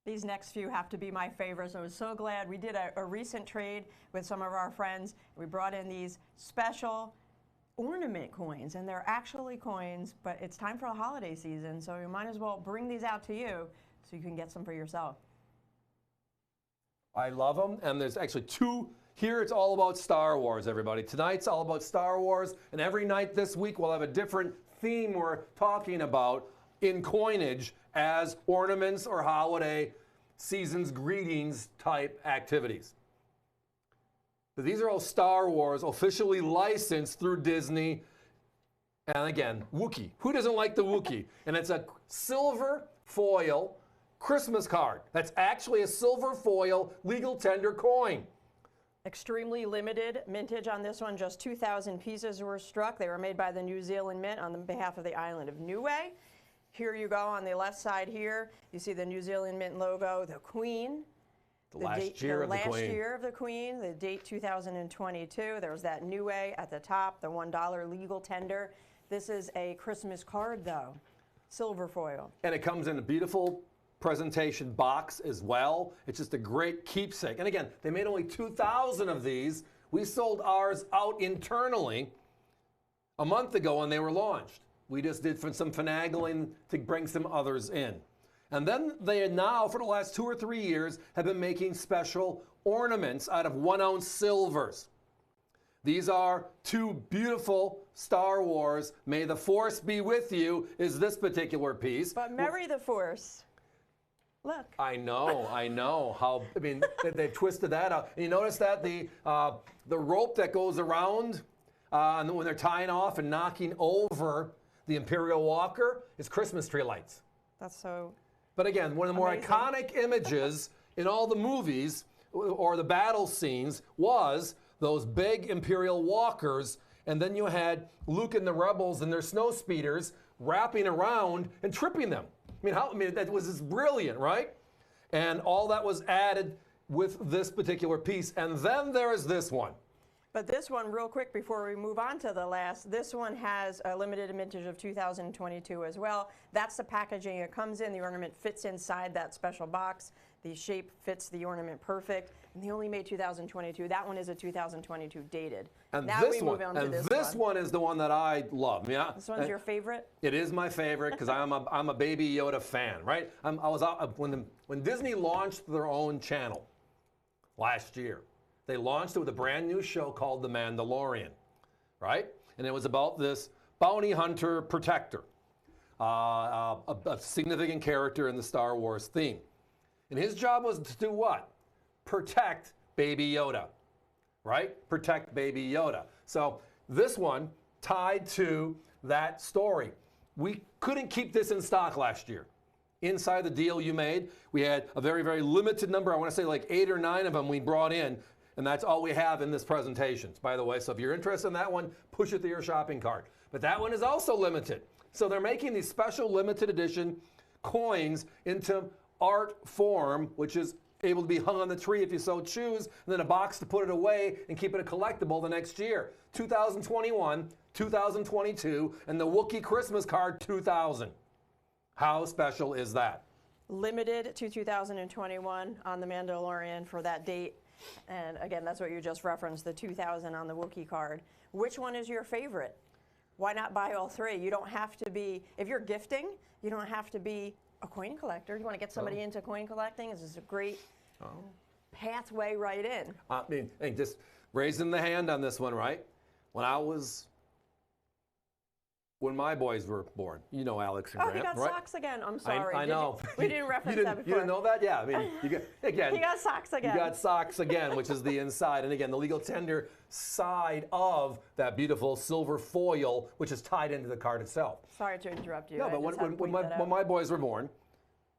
These next few have to be my favorites. I was so glad we did a recent trade with some of our friends. We brought in these special ornament coins, and they're actually coins, but it's time for a holiday season, so we might as well bring these out to you so you can get some for yourself. I love them, and there's actually two. Here it's all about Star Wars, everybody. Tonight's all about Star Wars, and every night this week we'll have a different theme we're talking about in coinage as ornaments or holiday season's greetings type activities. But these are all Star Wars, officially licensed through Disney. And again, Wookie. Who doesn't like the Wookie? And it's a silver foil Christmas card. That's actually a silver foil legal tender coin. Extremely limited mintage on this one. Just 2,000 pieces were struck. They were made by the New Zealand Mint on behalf of the island of Niue. Here you go on the left side here. You see the New Zealand Mint logo, the Queen. The last year of the Queen, the date 2022. There's that Niue at the top, the $1 legal tender. This is a Christmas card, though. Silver foil. And it comes in a beautiful presentation box as well. It's just a great keepsake. And again, they made only 2,000 of these. We sold ours out internally a month ago when they were launched. We just did some finagling to bring some others in. And then they now, for the last 2 or 3 years, have been making special ornaments out of 1-ounce silvers. These are two beautiful Star Wars. May the Force be with you is this particular piece. But marry the Force. Look. I know how. I mean, they twisted that out. And you notice that the rope that goes around, and when they're tying off and knocking over the Imperial Walker is Christmas tree lights. That's so. But again, one of the more amazing. iconic images in all the movies or the battle scenes was those big Imperial Walkers, and then you had Luke and the Rebels and their snow speeders wrapping around and tripping them. I mean, that was just brilliant, right? And all that was added with this particular piece. And then there is this one. But this one, real quick, before we move on to the last, this one has a limited mintage of 2022 as well. That's the packaging it comes in. The ornament fits inside that special box. The shape fits the ornament perfect. And they only made 2022. That one is a 2022 dated. And now this we move on to this one. This one is the one that I love. Yeah. This one's your favorite? It is my favorite because I'm a Baby Yoda fan, right? I was out when Disney launched their own channel last year. They launched it with a brand new show called The Mandalorian, right? And it was about this bounty hunter protector, a significant character in the Star Wars theme. And his job was to do what? Protect Baby Yoda, right? Protect Baby Yoda. So this one tied to that story. We couldn't keep this in stock last year. Inside the deal you made, we had a very, very limited number. I want to say like 8 or 9 of them we brought in. And that's all we have in this presentation, by the way. So if you're interested in that one, push it to your shopping cart. But that one is also limited. So they're making these special limited edition coins into art form, which is able to be hung on the tree if you so choose, and then a box to put it away and keep it a collectible the next year. 2021, 2022, and the Wookie Christmas card 2000. How special is that? Limited to 2021 on the Mandalorian for that date. And again, that's what you just referenced, the 2000 on the Wookiee card. Which one is your favorite? Why not buy all three? You don't have to be, if you're gifting, you don't have to be a coin collector. You want to get somebody into coin collecting? This is a great pathway right in. I mean, just raising the hand on this one, right? When my boys were born, you know Alex and Grant, he got right? socks again. I'm sorry. I know. We didn't reference that before. You didn't know that? Yeah. I mean, he got socks again. You got socks again, which is the inside. And again, the legal tender side of that beautiful silver foil, which is tied into the card itself. Sorry to interrupt you. No, but when my boys were born,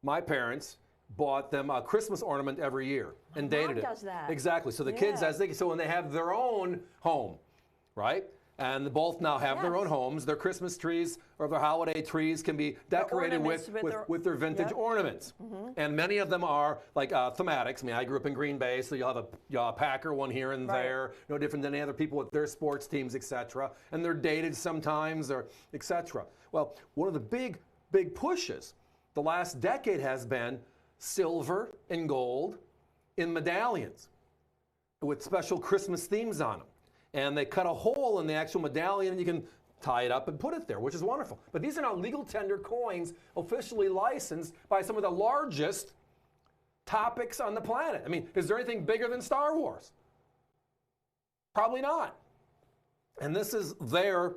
my parents bought them a Christmas ornament every year and dated it. Mom does that. Exactly. So the kids, so when they have their own home, right? And they both now have their own homes. Their Christmas trees or their holiday trees can be decorated with their vintage ornaments. And many of them are like thematics. I mean, I grew up in Green Bay, so you'll have a Packer one here and there, no different than any other people with their sports teams, etc. And they're dated sometimes, or etc. Well, one of the big pushes the last decade has been silver and gold in medallions with special Christmas themes on them. And they cut a hole in the actual medallion and you can tie it up and put it there, which is wonderful. But these are now legal tender coins officially licensed by some of the largest topics on the planet. I mean, is there anything bigger than Star Wars? Probably not. And this is their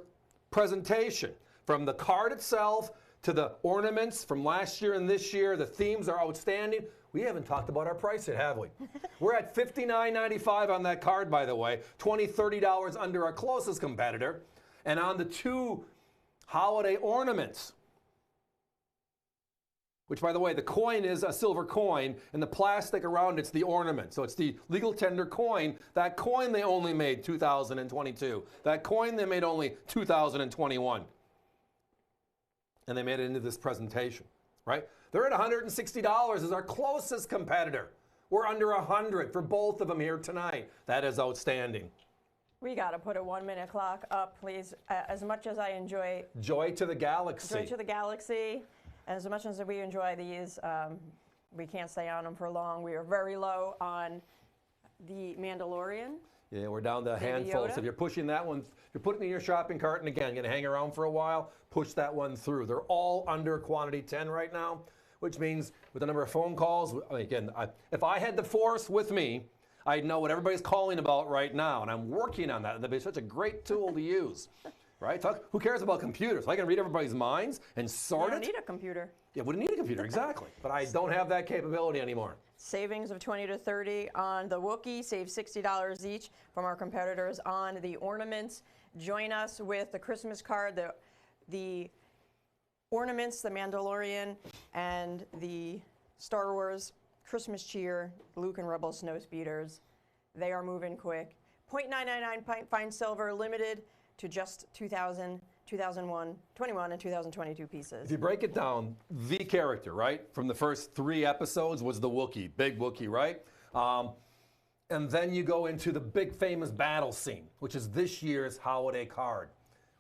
presentation. From the card itself to the ornaments from last year and this year, the themes are outstanding. We haven't talked about our price yet, have we? We're at $59.95 on that card, by the way, $20, $30 under our closest competitor. And on the two holiday ornaments, which, by the way, the coin is a silver coin, and the plastic around it's the ornament. So it's the legal tender coin. That coin they only made 2022. That coin they made only 2021. And they made it into this presentation, right? They're at $160 as our closest competitor. We're under $100 for both of them here tonight. That is outstanding. We got to put a 1-minute clock up, please. As much as I enjoy Joy to the Galaxy. Joy to the Galaxy, as much as we enjoy these, we can't stay on them for long. We are very low on the Mandalorian. Yeah, we're down to a handful. Yoda. So if you're pushing that one, if you're putting it in your shopping cart, and again, going to hang around for a while, push that one through. They're all under quantity 10 right now, which means with the number of phone calls, again, if I had the force with me, I'd know what everybody's calling about right now, and I'm working on that. That'd be such a great tool to use, right? Who cares about computers? I can read everybody's minds and sort You don't it. need a computer. Yeah, wouldn't need a computer, exactly. But I don't have that capability anymore. Savings of 20 to 30 on the Wookie. Save $60 each from our competitors on the ornaments. Join us with the Christmas card, the ornaments, the Mandalorian, and the Star Wars Christmas cheer, Luke and Rebel Snowspeeders. They are moving quick. 0.999 fine silver, limited to just 2000, 2001, 21, and 2022 pieces. If you break it down, the character, right, from the first 3 episodes was the Wookiee, big Wookiee, right? And then you go into the big famous battle scene, which is this year's holiday card,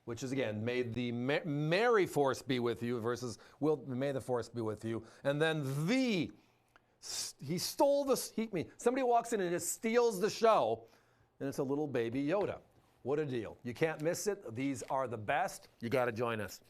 which is, again, may the Merry Force be with you versus may the Force be with you. And then he stole this, somebody walks in and just steals the show, and it's a little baby Yoda. What a deal. You can't miss it. These are the best. You got to join us.